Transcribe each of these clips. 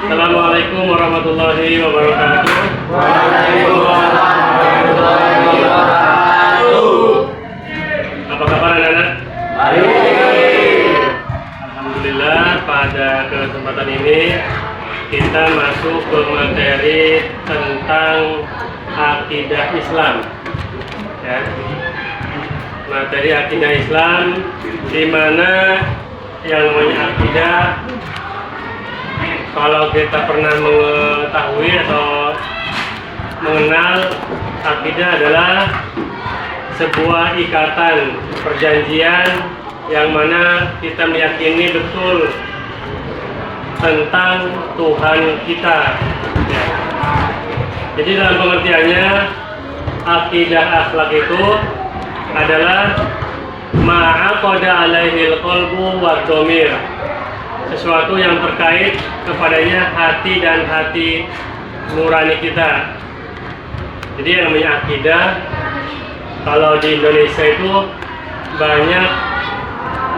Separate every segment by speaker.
Speaker 1: Assalamualaikum warahmatullahi wabarakatuh.
Speaker 2: Waalaikumsalam warahmatullahi wabarakatuh.
Speaker 1: Apa kabar anak-anak?
Speaker 2: Baik.
Speaker 1: Alhamdulillah, pada kesempatan ini kita masuk ke materi tentang akidah Islam. Ya. Materi akidah Islam, di mana yang namanya akidah, kalau kita pernah mengetahui atau mengenal, akidah adalah sebuah ikatan perjanjian yang mana kita meyakini betul tentang Tuhan kita. Ya. Jadi dalam pengertiannya, akidah akhlak itu adalah ma'aqada alaihil qalbu wa dhamir, sesuatu yang terkait kepadanya hati dan hati nurani kita. Jadi yang namanya akidah, kalau di Indonesia itu banyak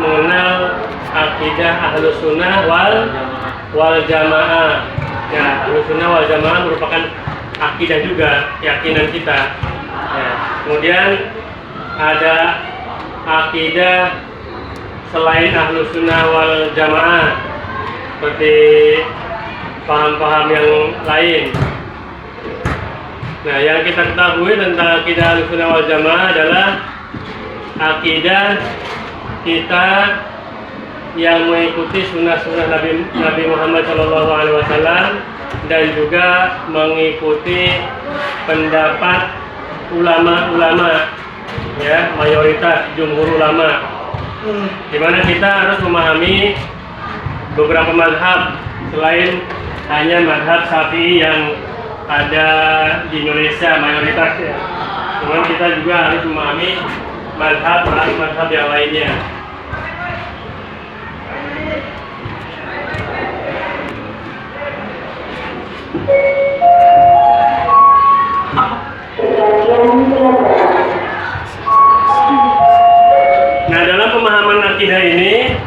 Speaker 1: mengenal akidah Ahlus Sunnah wal Jamaah. Ya, Ahlus Sunnah wal Jamaah merupakan akidah juga, keyakinan kita. Ya. Kemudian ada akidah selain Ahlus Sunnah wal Jamaah, seperti paham-paham yang lain. Nah, yang kita ketahui tentang akidah Ahlus Sunnah wal Jamaah adalah akidah kita yang mengikuti sunnah-sunnah Nabi Muhammad SAW dan juga mengikuti pendapat ulama-ulama, ya, mayoritas jumhur ulama, di mana kita harus memahami beberapa mazhab selain hanya mazhab Syafi'i yang ada di Indonesia mayoritas, ya. Cuman kita juga harus memahami mazhab yang lainnya. Nah, dalam pemahaman akidah ini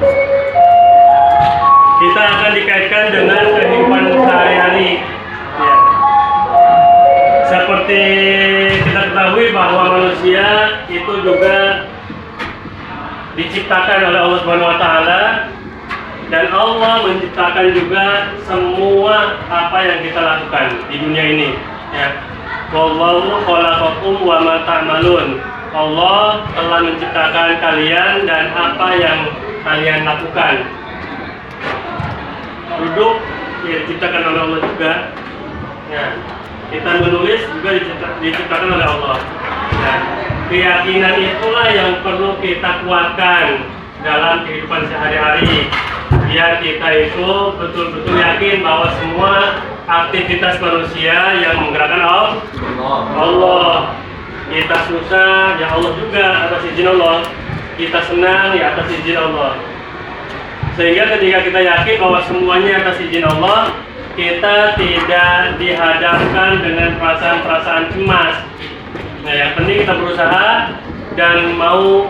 Speaker 1: kita akan dikaitkan dengan kehidupan sehari-hari. Ya. Seperti kita ketahui bahwa manusia itu juga diciptakan oleh Allah Subhanahu wa taala, dan Allah menciptakan juga semua apa yang kita lakukan di dunia ini, ya. Wallahu khalaqakum wa ma ta'malun. Allah telah menciptakan kalian dan apa yang kalian lakukan. Duduk ya diciptakan oleh Allah juga. Ya. Kita menulis juga diciptakan oleh Allah. Nah, keyakinan itulah yang perlu kita kuatkan dalam kehidupan sehari-hari, biar kita itu betul-betul yakin bahwa semua aktivitas manusia yang menggerakkan Allah. Kita susah, ya Allah juga atas izin Allah. Kita senang, ya atas izin Allah. Sehingga ketika kita yakin bahwa semuanya atas izin Allah, kita tidak dihadapkan dengan perasaan-perasaan cemas. Nah, yang penting kita berusaha dan mau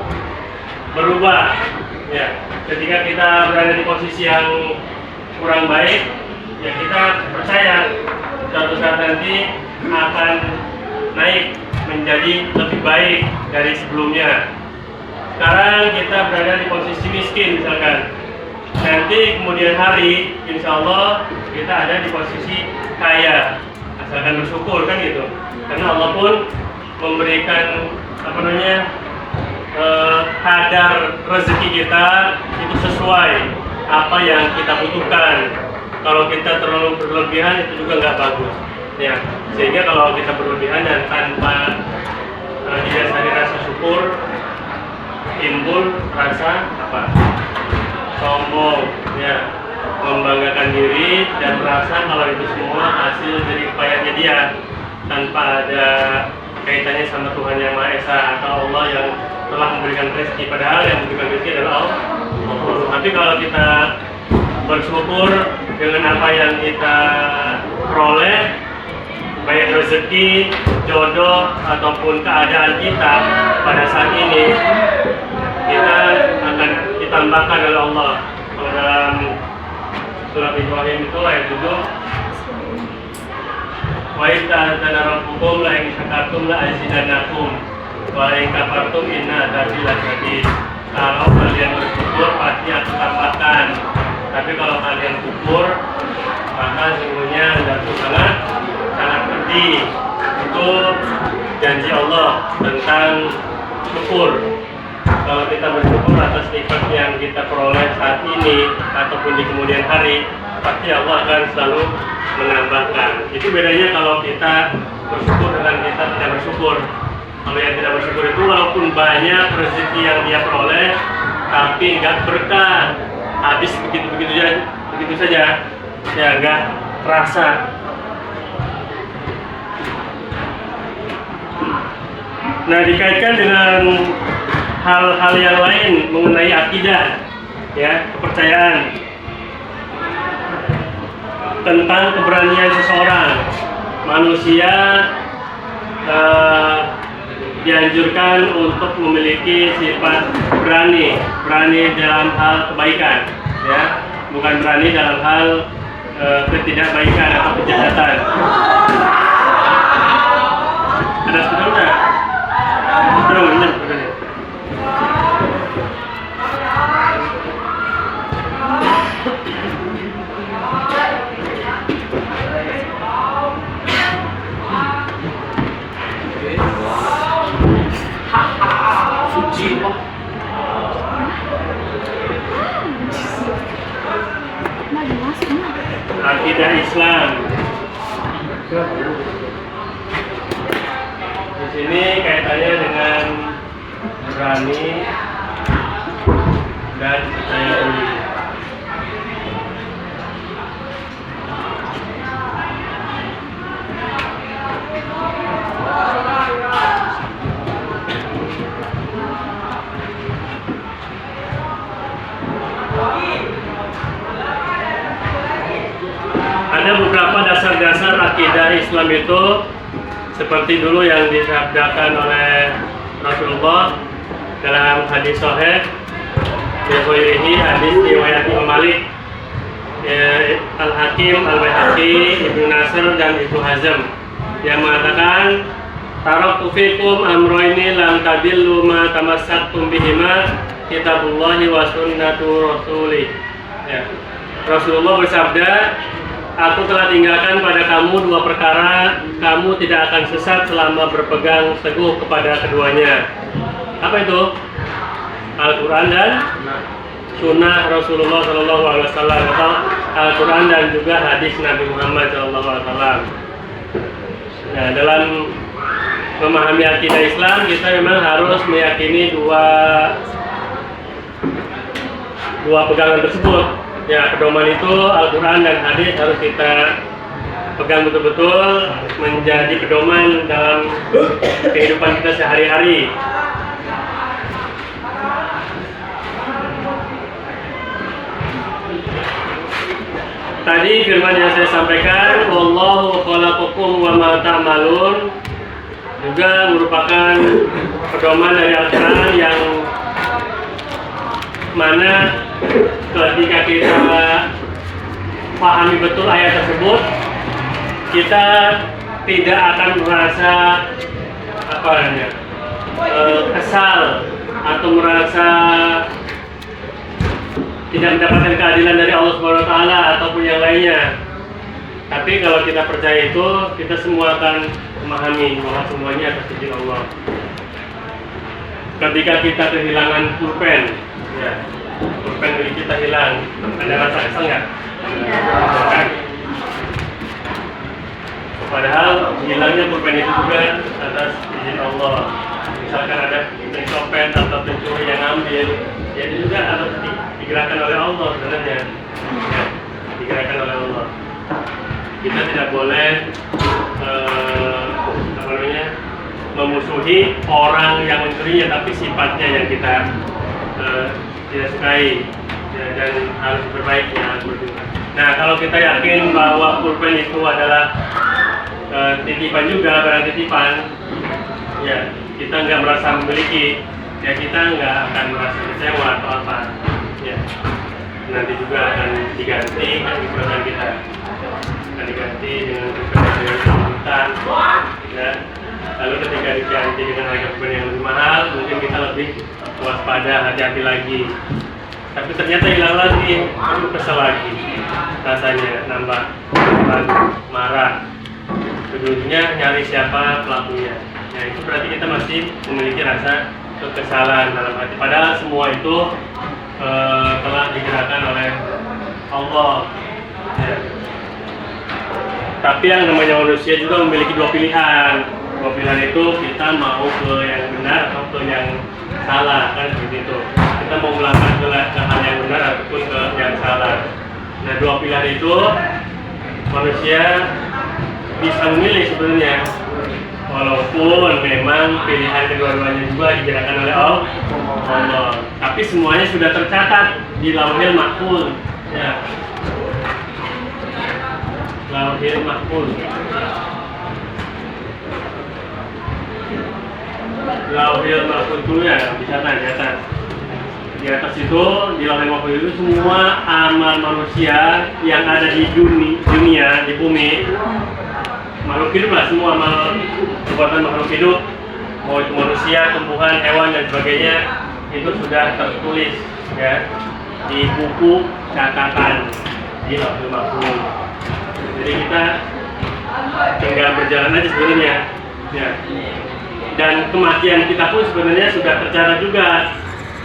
Speaker 1: berubah. Ya, ketika kita berada di posisi yang kurang baik, ya kita percaya suatu saat nanti akan naik menjadi lebih baik dari sebelumnya. Sekarang kita berada di posisi miskin misalkan, nanti kemudian hari insya Allah kita ada di posisi kaya, asalkan bersyukur, kan gitu. Karena Allah pun memberikan kadar rezeki kita itu sesuai apa yang kita butuhkan. Kalau kita terlalu berlebihan itu juga nggak bagus, ya. Sehingga kalau kita berlebihan dan tanpa didasari rasa syukur, timbul rasa sombong, ya, membanggakan diri dan merasa kalau itu semua hasil dari upayanya dia tanpa ada kaitannya sama Tuhan Yang Maha Esa atau Allah yang telah memberikan rezeki. Padahal yang memberikan rezeki adalah Allah. Tapi kalau kita bersyukur dengan apa yang kita peroleh, baik rezeki, jodoh ataupun keadaan kita pada saat ini, kita akan ditambahkan oleh Allah. Kalau dalam surat Ibrahim itu ayat 7. Wa idza ta'ala rabbukum la in syakartum la azidannakum wa in kafartum inna adzabi lasyadid. Kalau kalian bersyukur pasti aku tambahkan. Tapi kalau kalian kufur maka sesungguhnya adzabu sangat pedih. Itu janji Allah tentang syukur. Kalau kita bersyukur atas nikmat yang kita peroleh saat ini ataupun di kemudian hari, pasti Allah akan selalu menambahkan. Itu bedanya kalau kita bersyukur dengan kita tidak bersyukur. Kalau yang tidak bersyukur itu walaupun banyak rezeki yang dia peroleh, tapi nggak berkah, habis begitu saja, ya nggak terasa. Nah, dikaitkan dengan hal-hal yang lain mengenai akidah, ya, kepercayaan tentang keberanian seseorang. Manusia dianjurkan untuk memiliki sifat berani dalam hal kebaikan, ya, bukan berani dalam hal ketidakbaikan atau kejahatan. Ada sebenarnya? Benar. Akidah Islam. Di sini kaitannya dengan berani dan percaya diri. Ada beberapa dasar-dasar akidah Islam itu seperti dulu yang disabdakan oleh Rasulullah dalam hadis sahih, ini hadis riwayat Imam Malik, Al-Hakim, Al-Baihaqi, Ibnu Nasr dan Ibnu Hazm yang mengatakan taraktu fikum amroini lam tadillu ma tamassaktum bihima kitabullahi wa sunnatu rasulih. Ya. Rasulullah bersabda, aku telah tinggalkan pada kamu dua perkara, kamu tidak akan sesat selama berpegang teguh kepada keduanya. Apa itu? Al-Quran dan Sunnah Rasulullah SAW, atau Al-Quran dan juga hadis Nabi Muhammad SAW. Nah, dalam memahami akidah Islam, kita memang harus meyakini dua pegangan tersebut. Ya, pedoman itu Al-Quran dan hadis harus kita pegang betul-betul menjadi pedoman dalam kehidupan kita sehari-hari. Tadi firman yang saya sampaikan, wallahu khalaqakum wa ma ta'malun, juga merupakan pedoman dari Al-Quran yang mana ketika kita pahami betul ayat tersebut, kita tidak akan merasa kesal atau merasa tidak mendapatkan keadilan dari Allah Subhanahu wa taala ataupun yang lainnya. Tapi kalau kita percaya itu, kita semua akan memahami bahwa semuanya atas izin Allah. Ketika kita kehilangan pulpen, ya, pulpen milik kita hilang, ada rasa kesal nggak? Kan? Padahal hilangnya pulpen itu juga atas izin Allah. Misalkan ada pencopet atau pencuri yang ambil, ya itu juga harus digerakkan oleh Allah sebenarnya, ya, digerakkan oleh Allah. Kita tidak boleh memusuhi orang yang mencurinya, tapi sifatnya yang kita tidak sukai, ya, dan harus berbaiknya. Nah, kalau kita yakin bahwa pulpen itu adalah titipan juga, barang titipan, ya, kita nggak merasa memiliki, ya kita nggak akan merasa kecewa atau apa, ya. nanti juga akan diganti kan kehidupan kita akan diganti dengan kehidupan yang sambutan ya. Lalu ketika diganti dengan harga kehidupan yang lebih mahal, mungkin kita lebih waspada, hati-hati lagi. Tapi ternyata hilang lagi, aku kesel lagi rasanya, nambah marah. Ujungnya nyari siapa pelakunya. Nah itu berarti kita masih memiliki rasa kekesalan dalam hati. Padahal semua itu telah digerakkan oleh Allah. Ya. Tapi yang namanya manusia juga memiliki dua pilihan. Dua pilihan itu kita mau ke yang benar atau ke yang salah, kan seperti itu. Kita mau melakukan ke hal yang benar ataupun ke yang salah. Nah dua pilihan itu manusia bisa memilih sebenarnya, walaupun memang pilihan kedua-duanya juga digerakkan oleh Allah. Tapi semuanya sudah tercatat di Lauhil Mahfuz. Ya. Lauhil Mahfuz. Lauhil Mahfuz itu ya bisa di atas. Di atas itu di Lauhil Mahfuz itu semua amal manusia yang ada di dunia di bumi. Makhluk hidup lah, semua amal perbuatan makhluk hidup, mau itu manusia, tumbuhan, hewan dan sebagainya, itu sudah tertulis ya di buku catatan di Lauhil Mahfuz. Jadi kita tinggal berjalan aja sebenarnya ya. Dan kematian kita pun sebenarnya sudah tercatat juga.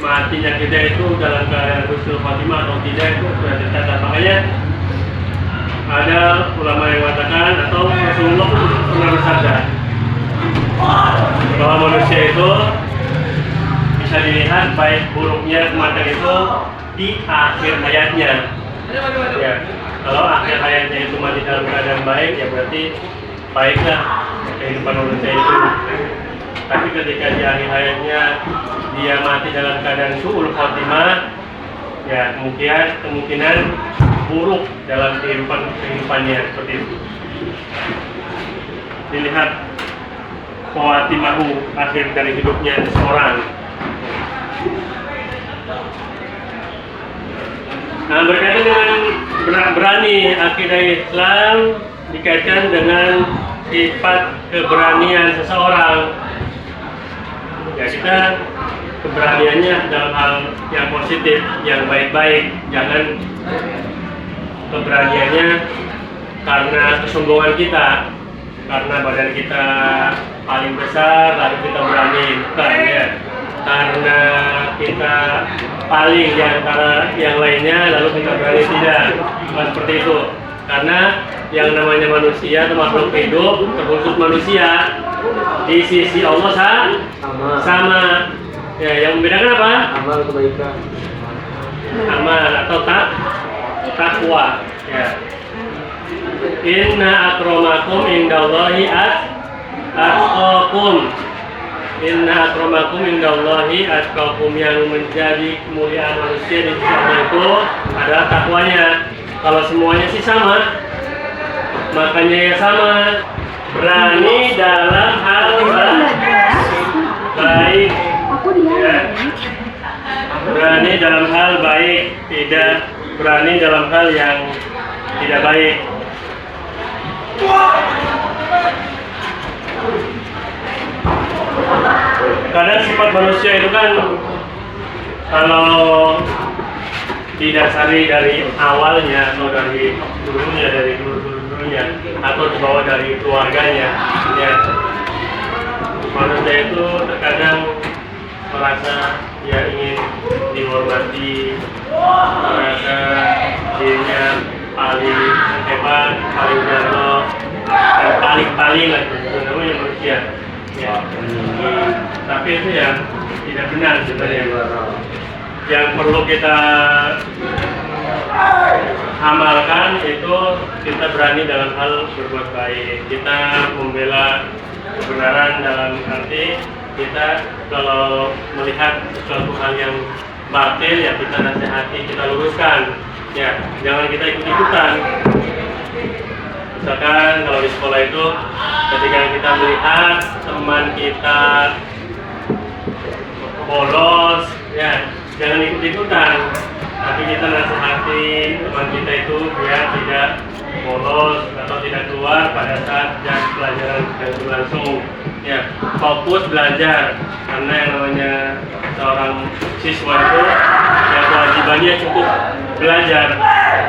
Speaker 1: Matinya kita itu dalam keadaan husnul khotimah atau tidak itu sudah tercatat. Makanya ada ulama yang mengatakan atau Rasulullah pun pernah bersabda bahwa manusia itu bisa dilihat baik buruknya kematian itu di akhir hayatnya. Ya, kalau akhir hayatnya itu mati dalam keadaan baik, ya berarti baiklah kehidupan manusia itu. Tapi ketika di akhir hayatnya dia mati dalam keadaan su'ul khotimah, ya kemungkinan buruk dalam kehidupannya seperti itu. Dilihat khawatimahu, akhir dari hidupnya seseorang. Nah, berkaitan dengan berani, akidah Islam dikaitkan dengan sifat keberanian seseorang. Ya kita keberaniannya dalam hal yang positif, yang baik-baik, jangan keberaniannya karena kesombongan kita, karena badan kita paling besar lalu kita berani, bukan ya, karena kita paling di antara yang lainnya lalu kita berani, tidak, bukan seperti itu. Karena yang namanya manusia atau makhluk hidup, terkhusus manusia, di sisi Allah sama. Ya, yang membedakan apa?
Speaker 2: Amal kebaikan.
Speaker 1: Amal atau takwa. Ya. Inna akramakum indallahi atqakum. Inna akramakum indallahi atqakum, yang menjadi kemuliaan manusia di sisi Allah itu adalah takwanya. Kalau semuanya sih sama, makanya ya sama. Berani dalam hal baik, ya. Berani dalam hal baik, tidak berani dalam hal yang tidak baik. Kadang sifat manusia itu kan kalau didasari dari awalnya atau dari dulunya, atau dibawa dari keluarganya, ya manusia itu terkadang merasa ya ingin dihormati, merasa dirinya paling hebat, paling jago, dan paling lah, itu namanya manusia. Ya. Tapi itu yang tidak benar sebenarnya. Yang perlu kita amalkan itu kita berani dalam hal berbuat baik. Kita membela kebenaran dalam arti kita kalau melihat sesuatu hal yang batil ya kita nasihati, kita luruskan. Ya, jangan kita ikut-ikutan. Misalkan kalau di sekolah itu ketika kita melihat teman kita bolos, ya jangan ikut-ikutan. tapi kita nasihatin teman kita itu biar tidak bolos atau tidak keluar pada saat jam pelajaran sedang berlangsung. Ya, fokus belajar karena yang namanya seorang siswa itu ya kewajibannya cukup belajar.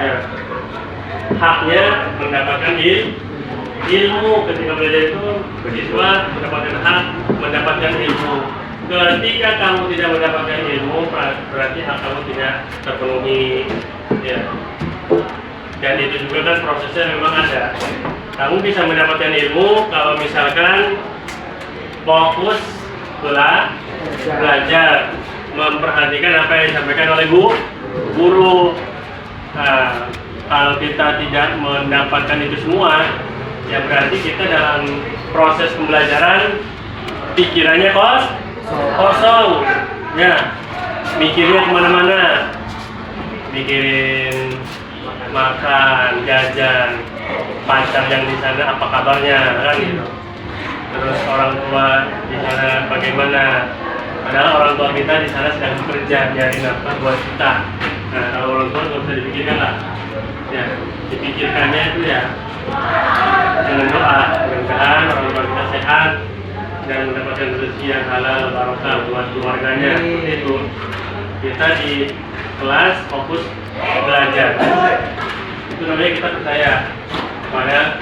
Speaker 1: Ya. Haknya mendapatkan ilmu. Ketika belajar itu siswa mendapatkan hak mendapatkan ilmu. Ketika kamu tidak mendapatkan ilmu, berarti hak kamu tidak terpenuhi. Ya. Dan itu juga kan prosesnya memang ada. Kamu bisa mendapatkan ilmu kalau misalkan fokus belajar, memperhatikan apa yang disampaikan oleh guru. Nah, kalau kita tidak mendapatkan itu semua, ya berarti kita dalam proses pembelajaran pikirannya kosong, ya, mikirnya kemana-mana, mikirin makan, jajan, pacar yang di sana apa kabarnya, kan gitu. Terus orang tua di sana bagaimana? Padahal orang tua kita di sana sedang bekerja nyari nafkah buat kita. Nah, kalau orang tua nggak usah dipikirkan lah. Ya, dipikirkannya itu ya dengan doa, mudah-mudahan orang tua kita sehat dan mendapatkan rezeki yang halal barokah buat keluarganya. Seperti itu. Kita di kelas fokus belajar. Itu namanya kita percaya pada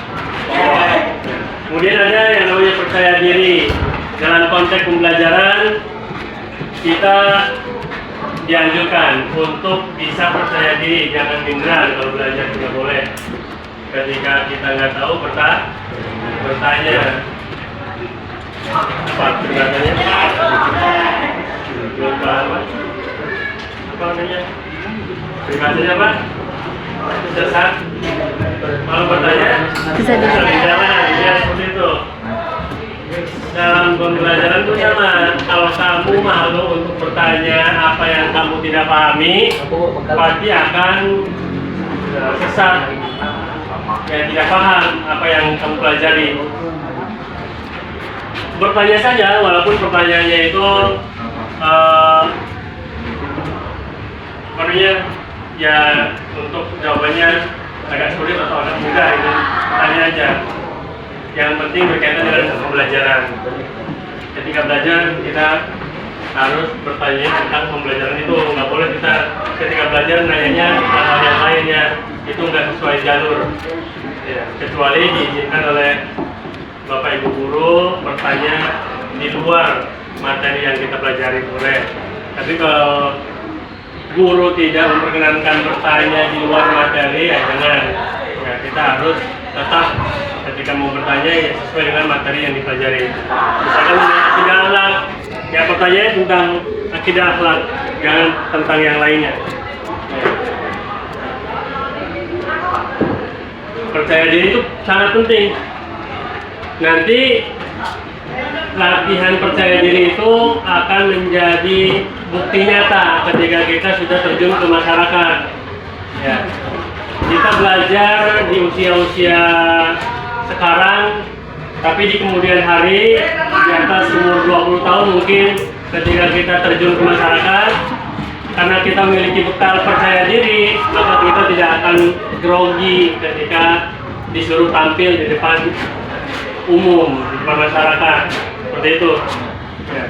Speaker 1: Allah. Kemudian ada yang namanya percaya diri. Dalam konteks pembelajaran kita dianjurkan untuk bisa percaya diri, jangan minder kalau belajar juga boleh. Ketika kita nggak tahu bertanya. Apa pertanyaannya? Apa namanya? Privasinya apa? Sesat. Kalau bertanya, bisa jalan, ya seperti itu. Dalam pembelajaran itu sama. Kalau kamu malu untuk bertanya apa yang kamu tidak pahami, pasti akan sesat. Ya, tidak paham apa yang kamu pelajari. Bertanya saja, walaupun pertanyaannya itu ya untuk jawabannya agak sulit atau agak mudah, itu tanya aja. Yang penting berkaitan dengan pembelajaran. Ketika belajar kita harus bertanya tentang pembelajaran itu. Nggak boleh kita ketika belajar nanyanya hal yang lainnya, itu nggak sesuai jalur. Ya, kecuali diizinkan oleh Bapak Ibu guru bertanya di luar materi yang kita pelajari boleh. Tapi kalau guru tidak memperkenankan bertanya di luar materi, ya jangan. Ya, kita harus tetap ketika mau bertanya ya sesuai dengan materi yang dipelajari. Misalkan akidah akhlak, ya pertanyaan tentang akidah akhlak, jangan tentang yang lainnya. Ya. Percaya diri itu sangat penting. Nanti latihan percaya diri itu akan menjadi bukti nyata ketika kita sudah terjun ke masyarakat. Ya. Kita belajar di usia-usia sekarang, tapi di kemudian hari di atas umur 20 tahun mungkin ketika kita terjun ke masyarakat, karena kita memiliki bekal percaya diri, maka kita tidak akan grogi ketika disuruh tampil di depan umum, di depan masyarakat. Seperti itu. Ya.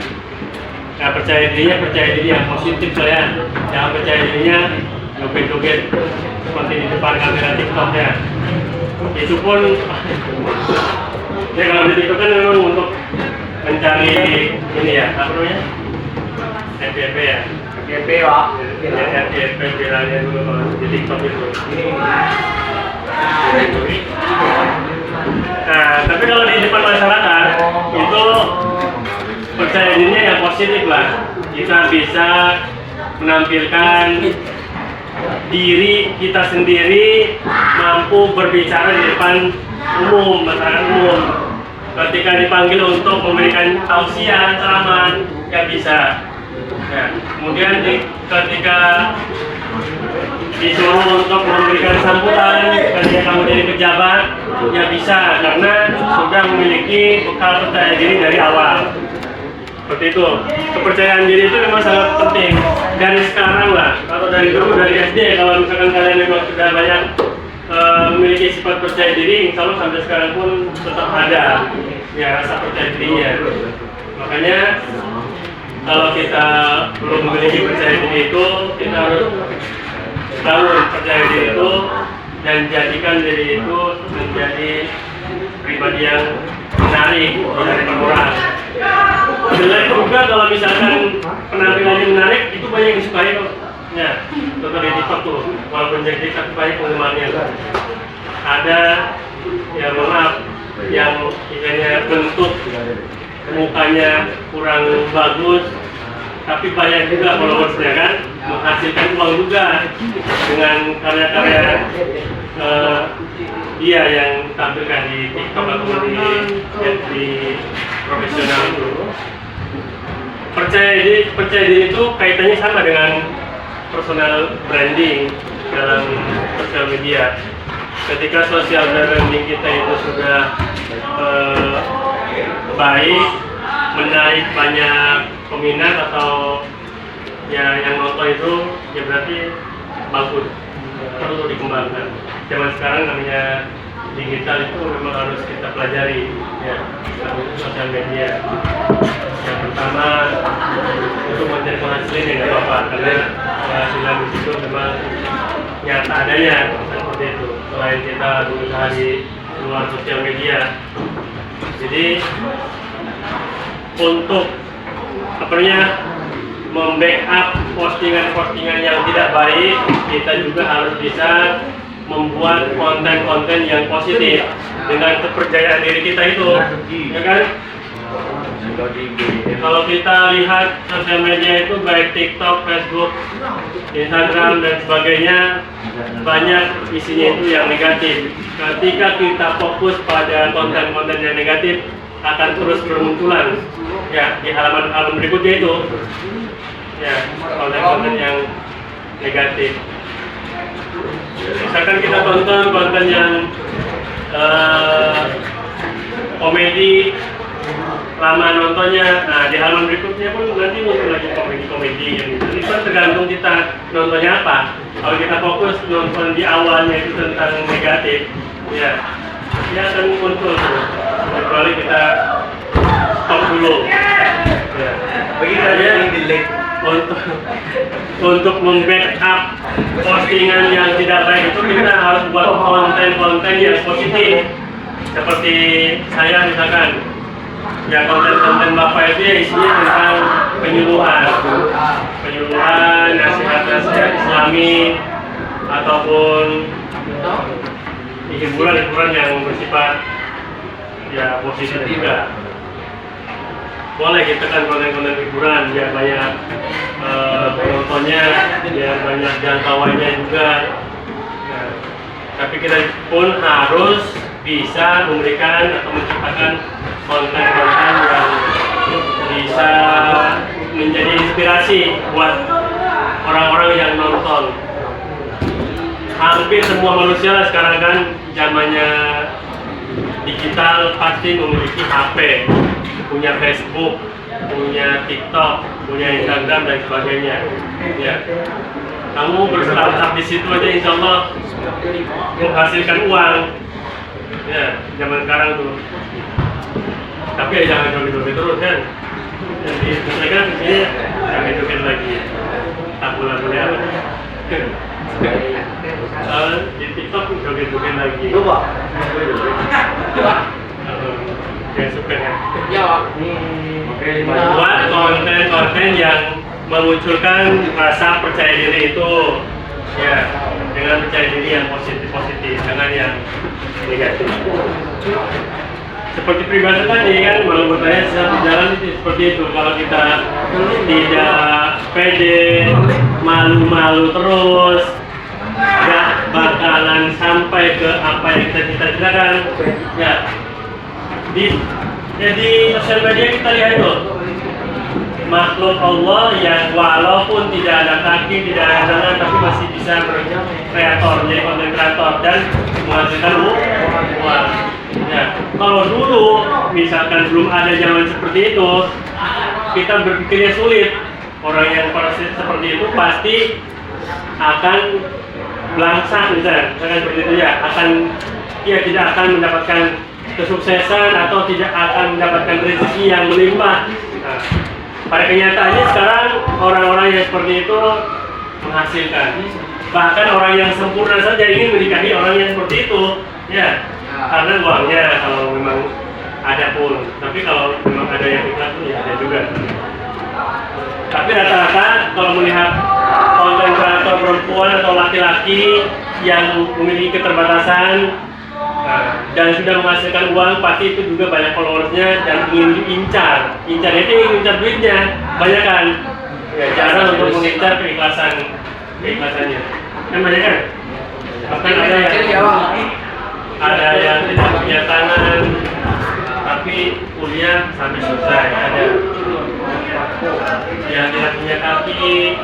Speaker 1: Nah, percaya diri yang positif ya. Jangan percaya dirinya joget-joget seperti di depan kamera TikTok ya. Itu pun ya kalau di TikTok kan memang untuk mencari ini ya, apa namanya? FYP ya.
Speaker 2: FYP Pak.
Speaker 1: FYP bilangnya dulu kalau di TikTok itu. Nah, tapi kalau di depan masyarakat itu percaya dirinya yang positif lah. Kita bisa menampilkan diri kita sendiri, mampu berbicara di depan umum, masyarakat umum. Ketika dipanggil untuk memberikan tausiah, ceramah, ya bisa. Ya. Kemudian ketika disuruh untuk memberikan sambutan ketika kamu jadi pejabat, ya bisa karena sudah memiliki bekal percaya diri dari awal. seperti itu. Kepercayaan diri itu memang sangat penting dari sekarang lah. Kalau dari dulu dari SD, kalau misalkan kalian memang sudah banyak memiliki sifat percaya diri, insya Allah sampai sekarang pun tetap ada ya rasa percaya dirinya. Makanya kalau kita belum memiliki percaya diri itu, kita harus bangun percaya diri itu dan jadikan diri itu menjadi pribadi yang menarik dari orang. Jelek juga kalau misalkan penampilannya menarik, itu banyak yang disukai kok. Ya, contoh di TikTok tuh, walaupun jadi tapi banyak penggemarnya. Ada yang maaf, yang istilahnya bentuk mukanya kurang bagus, tapi banyak juga followersnya kan, menghasilkan uang juga dengan karya-karya dia yang tampilkan di TikTok atau di profesional itu. Percaya diri itu kaitannya sama dengan personal branding dalam sosial media. Ketika sosial branding kita itu sudah baik, menarik banyak peminat atau ya yang nonton itu, ya berarti bagus, perlu dikembangkan. Zaman sekarang namanya digital itu memang harus kita pelajari ya, sosial media. Yang pertama untuk mencari penghasilan yang nggak apa-apa, karena penghasilan di situ memang nyata adanya seperti itu. Selain kita berusaha di luar sosial media, jadi untuk membackup postingan-postingan yang tidak baik, kita juga harus bisa membuat konten-konten yang positif dengan kepercayaan diri kita itu, ya kan? Kalau kita lihat sosial media itu baik TikTok, Facebook, Instagram dan sebagainya, banyak isinya itu yang negatif. Ketika kita fokus pada konten-konten yang negatif, akan terus bermunculan ya di halaman berikutnya itu ya konten-konten yang negatif. Misalkan kita tonton konten yang komedi, lama nontonnya, nah di halaman berikutnya pun nanti muncul lagi komedi-komedi yang itu kan tergantung kita nontonnya apa. Kalau kita fokus nonton di awalnya itu tentang negatif, ya akan muncul tuh. Kecuali kita stop dulu. Ya. Begitu aja untuk membackup postingan yang tidak baik itu kita harus buat konten-konten yang positif. Seperti saya misalkan, ya konten-konten Bapak itu ya isinya tentang penyuluhan, nasihat-nasihat Islami ataupun hiburan yang bersifat ya positif juga. Boleh kita kan konten-konten hiburan biar banyak penontonnya, biar banyak jangkauannya juga. Nah, tapi kita pun harus bisa memberikan atau menciptakan konten-konten yang bisa menjadi inspirasi buat orang-orang yang nonton. Hampir semua manusia lah sekarang kan zamannya digital pasti memiliki HP, punya Facebook, punya TikTok, punya Instagram dan sebagainya. Ya, kamu berstartup di situ aja, insya Allah menghasilkan uang. Ya, zaman sekarang tuh. Tapi ya jangan joget-joget terus kan. Jadi misalkan ini jangan joget lagi. Tak boleh apa? Di TikTok joget-joget lagi.
Speaker 2: Coba.
Speaker 1: Yang suka ya.
Speaker 2: Ya.
Speaker 1: Buat konten-konten yang memunculkan rasa percaya diri itu, ya dengan percaya diri yang positif, jangan yang negatif. Seperti pribadi tadi kan, menurut saya satu jalan itu seperti itu. Kalau kita tidak pede, malu-malu terus, nggak bakalan sampai ke apa yang kita cita-citakan. Ya, di sosial media kita lihat itu makhluk Allah yang walaupun tidak ada kaki, tidak ada tangan, tapi masih bisa berkreator, jadi konten kreator dan menghasilkan uang. Ya, kalau dulu misalkan belum ada zaman seperti itu, kita berpikirnya sulit, orang yang seperti itu pasti akan belangsang, misalkan seperti itu ya, ia tidak akan mendapatkan kesuksesan atau tidak akan mendapatkan rezeki yang melimpah. Nah, pada kenyataannya sekarang orang-orang yang seperti itu menghasilkan. Bahkan orang yang sempurna saja ingin menikahi orang yang seperti itu, ya, karena uangnya kalau memang ada pun. Tapi kalau memang ada yang ikhlas pun ya ada juga. Tapi rata-rata kalau melihat konten kreator perempuan atau laki-laki yang memiliki keterbatasan dan sudah menghasilkan uang, pasti itu juga banyak followersnya dan ingin diincar. Incar itu ingin incar duitnya, banyak kan? Ya, cara untuk mengincar keikhlasannya. Kan banyak kan? Bahkan ada yang tidak punya tangan tapi kuliah sampai selesai. Ada yang tidak punya kaki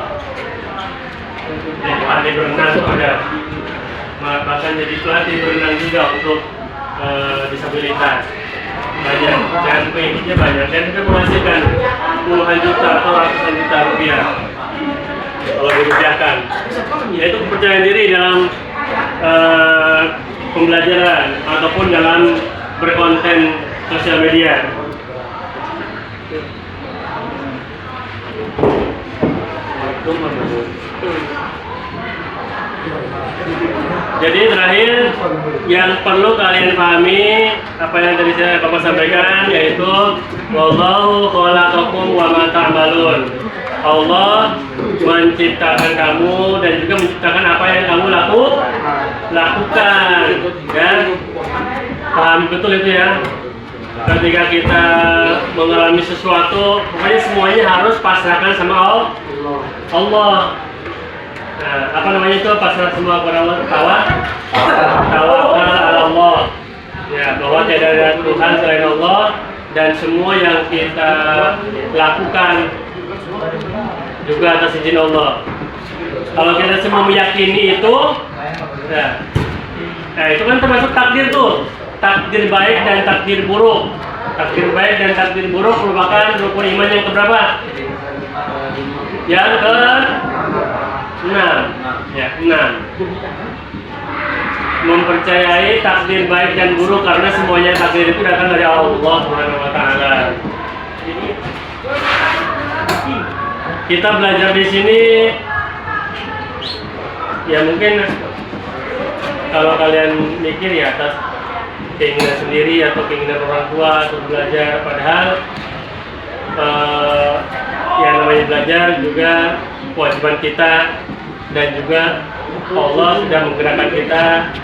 Speaker 1: jadi pandai berenang ada. Bahkan jadi pelatih berenang juga untuk disabilitas. Banyak, dan pengikutnya banyak, dan juga menghasilkan puluhan juta atau ratusan juta rupiah kalau dirupiahkan. Yaitu kepercayaan diri dalam pembelajaran ataupun dalam berkonten sosial media. Jadi terakhir yang perlu kalian pahami apa yang tadi saya Bapak sampaikan, yaitu wallahu khalaqakum wa ma ta'malun. Allah menciptakan kamu dan juga menciptakan apa yang kamu lakukan. Ya, paham betul itu ya. Ketika kita mengalami sesuatu, pokoknya semuanya harus pasrahkan sama Allah. Nah, apa namanya itu pasrah semua kepada Allah? Tawakal ala Allah. Ya, bahwa tidak ada Tuhan selain Allah dan semua yang kita lakukan juga atas izin Allah. Kalau kita semua meyakini itu, nah itu kan termasuk takdir tuh. Takdir baik dan takdir buruk. Takdir baik dan takdir buruk merupakan rukun iman yang keberapa? Yang ke-6. Ya, 6. Mempercayai takdir baik dan buruk karena semuanya takdir itu datang dari Allah Subhanahu wa taala. Kita belajar di sini ya mungkin kalau kalian mikir ya atas keinginan sendiri atau keinginan orang tua untuk belajar, padahal yang namanya belajar juga kewajiban kita dan juga Allah sudah menggerakkan kita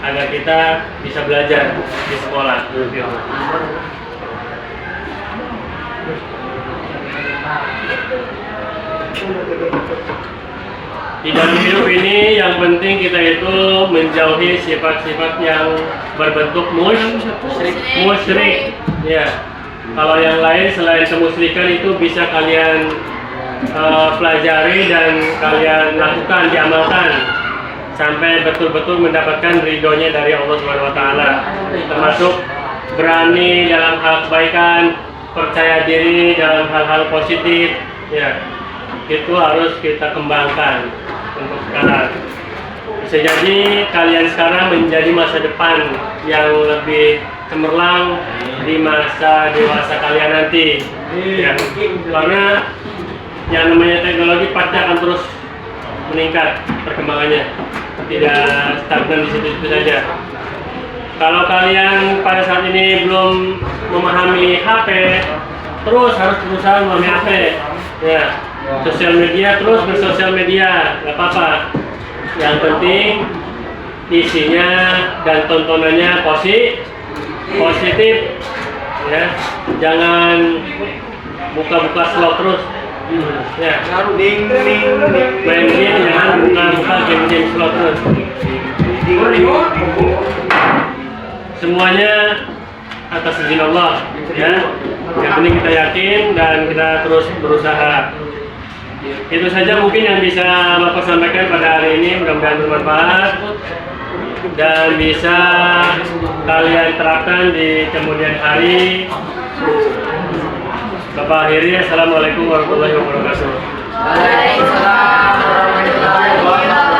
Speaker 1: agar kita bisa belajar di sekolah. Di dalam hidup ini yang penting kita itu menjauhi sifat-sifat yang berbentuk musyrik. Ya. Kalau yang lain selain kemusyrikan itu bisa kalian pelajari dan kalian lakukan, diamalkan sampai betul-betul mendapatkan ridhonya dari Allah Subhanahu wa taala. Termasuk berani dalam hal kebaikan, percaya diri dalam hal-hal positif, ya. Itu harus kita kembangkan untuk sekarang. Bisa jadi kalian sekarang menjadi masa depan yang lebih cemerlang di masa dewasa kalian nanti, ya. Karena yang namanya teknologi pasti akan terus meningkat perkembangannya, tidak stagnan di situ saja. Kalau kalian pada saat ini belum memahami HP, terus harus berusaha memahami HP, ya. Sosial media, terus bersosial media, nggak apa-apa. Yang penting isinya dan tontonannya positif, ya. Jangan buka-buka slot terus, ya. Main game jangan buka game slot terus. Semuanya atas izin Allah, ya. Yang penting kita yakin dan kita terus berusaha. Itu saja mungkin yang bisa Bapak sampaikan pada hari ini, mudah-mudahan bermanfaat dan bisa kalian terapkan di kemudian hari. Bapak akhiri, assalamualaikum warahmatullahi wabarakatuh.
Speaker 2: Waalaikumsalam warahmatullahi wabarakatuh.